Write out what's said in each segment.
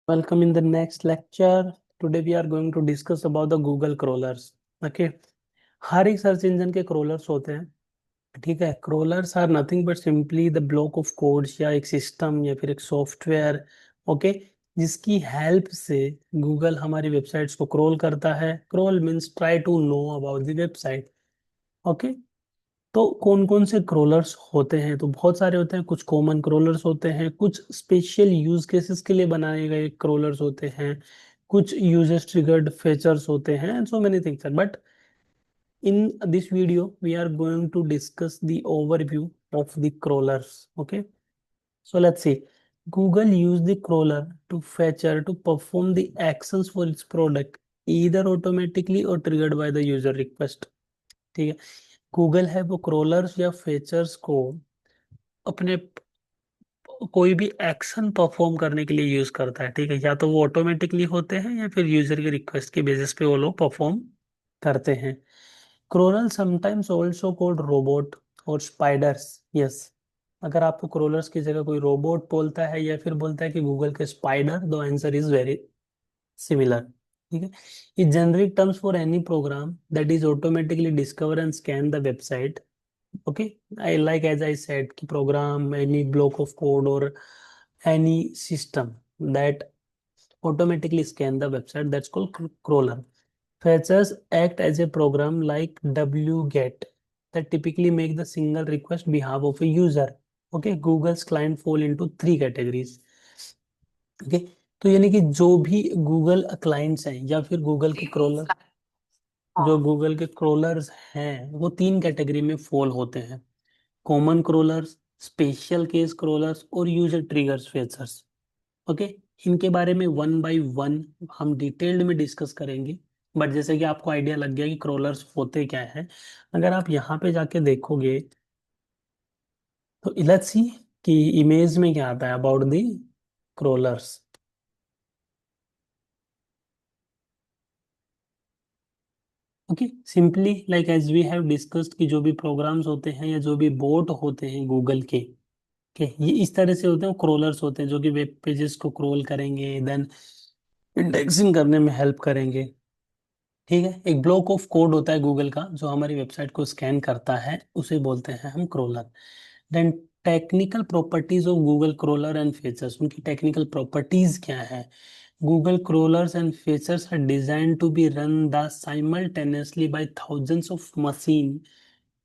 Welcome in the next lecture. Today we are going to discuss about the Google crawlers. Okay. हर एक search engine के crawlers होते हैं. ठीक है. crawlers are nothing but simply the block of codes या एक system या फिर एक सॉफ्टवेयर. ओके. जिसकी हेल्प से गूगल हमारी वेबसाइट्स को क्रॉल करता है. Crawl means try to know about the website. Okay. तो कौन कौन से क्रोलर्स होते हैं? तो बहुत सारे होते हैं. कुछ कॉमन क्रोलर्स होते हैं, कुछ स्पेशल यूज केसेस के लिए बनाए गए क्रोलर्स होते हैं, कुछ यूजर्स ट्रिगर्ड फीचर्स होते हैं, and so many things. But in this video we are going to discuss the overview of the crawlers. Okay. So let's see. Google use the crawler to fetcher to perform the actions for its product either automatically or triggered by the user request. ठीक है. Google है वो क्रोलर्स या features को अपने कोई भी action perform करने के लिए यूज करता है. ठीक है. या तो वो ऑटोमेटिकली होते हैं या फिर यूजर के रिक्वेस्ट के बेसिस पे वो लोग परफॉर्म करते हैं. Crawler sometimes also called robot और स्पाइडर्स. यस. अगर आपको क्रोलर्स की जगह कोई रोबोट बोलता है या फिर बोलता है कि गूगल के spider, the answer is very similar. ठीक है. ये generic terms for any program that is automatically discover and scan the website. Okay, I like, as I said, कि program any block of code or any system that automatically scan the website, that's called crawler. Fetchers act as a program like wget that typically make the single request behalf of a user. Okay, Google's client fall into three categories. Okay, तो यानी कि जो भी Google clients हैं या फिर Google के crawler, जो गूगल के क्रोलर्स हैं, वो तीन कैटेगरी में फॉल होते हैं. कॉमन क्रोलर्स, स्पेशल केस क्रोलर्स और यूजर ट्रिगर्स फीचर्स. ओके. इनके बारे में वन बाय वन हम डिटेल्ड में डिस्कस करेंगे. बट जैसे कि आपको आइडिया लग गया कि क्रोलर्स होते क्या हैं, अगर आप यहाँ पे जाके देखोगे तो लेट्स सी कि इमेज में क्या आता है about the crawlers. Okay. Simply like as we have discussed कि जो भी प्रोग्राम्स होते हैं या जो भी बोट होते हैं गूगल के, ये इस तरह से होते हैं. क्रोलर्स होते हैं जो कि वेब पेजेस को क्रोल करेंगे, देन इंडेक्सिंग करने में हेल्प करेंगे. ठीक है. एक ब्लॉक ऑफ कोड होता है गूगल का जो हमारी वेबसाइट को स्कैन करता है, उसे बोलते हैं हम crawler. Then technical properties of Google crawler and features. उनकी टेक्निकल प्रॉपर्टीज क्या है? Google crawlers and features are design to be run the simultaneously by thousands of machine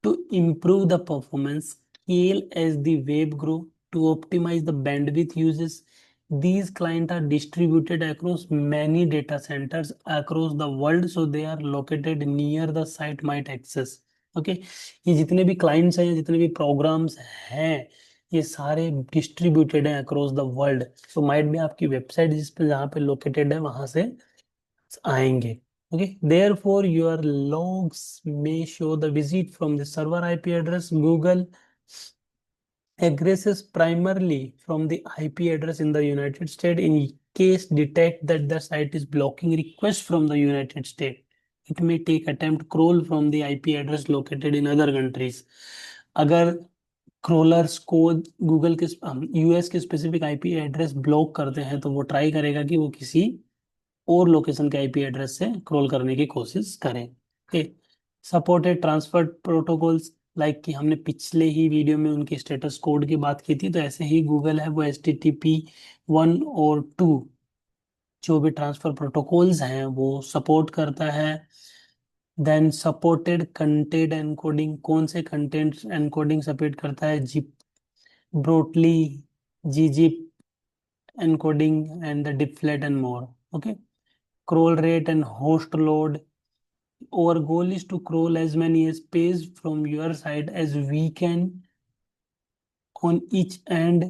to improve the performance, scale as the web grow, to optimize the bandwidth uses. These clients are distributed across many data centers across the world, so they are located near the site might access. Okay. ये जितने भी clients हैं, जितने भी programmes हैं, ये सारे distributed हैं across the world. So might भी आपकी वेबसाइट जिस पे जहाँ पे लोकेटेड है वहां से आएंगे. Okay, therefore your logs may show the visit from the server IP address. Google aggresses primarily from the IP address in the United States. In case detect that the site is blocking requests from the United States, it may take attempt crawl from the IP address located in other countries. अगर क्रोलर्स को Google के US के specific IP address block करते हैं तो वो try करेगा कि वो किसी और लोकेशन के आईपी एड्रेस से क्रॉल करने की कोशिश करें. Okay. Supported transfer protocols, like कि हमने पिछले ही वीडियो में उनके स्टेटस कोड की बात की थी, तो ऐसे ही गूगल है वो HTTP 1 और 2 जो भी ट्रांसफर प्रोटोकॉल्स हैं वो सपोर्ट करता है. Then supported content encoding. कौन से कंटेंट एनकोडिंग सपोर्ट करता है? Zip, Brotli, gzip encoding and the deflate and more. Okay. Scroll rate and host load. Our goal is to crawl as many as page from your site as we can on each end,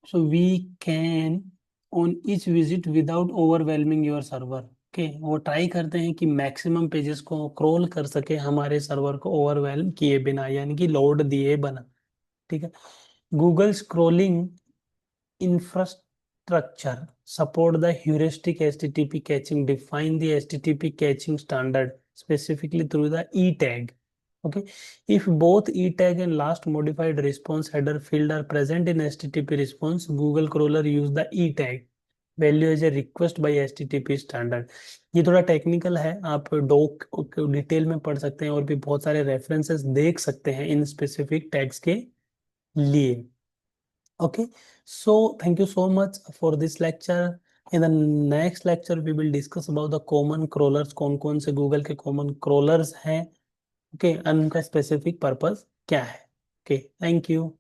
so we can on each visit without overwhelming your server. Okay. वो try करते हैं कि maximum pages को crawl कर सके हमारे server को overwhelm किए बिना, यानी कि लोड दिए बना. ठीक है. Google scrolling infrastructure support the heuristic HTTP caching, define the HTTP caching standard specifically through the e tag. Okay. If both e tag and last modified response header field are present in HTTP response, Google crawler use the e tag. Value as a request by HTTP standard. ये थोड़ा technical है, आप dock detail में पढ़ सकते हैं और भी बहुत सारे रेफरेंसेस देख सकते हैं इन स्पेसिफिक टैग्स के लिए। Okay, so thank you so much for this lecture. In the next lecture, we will discuss about the common crawlers, कौन कौन से गूगल के कॉमन crawlers हैं, ओके, और उनका स्पेसिफिक पर्पस क्या है। Okay, thank you.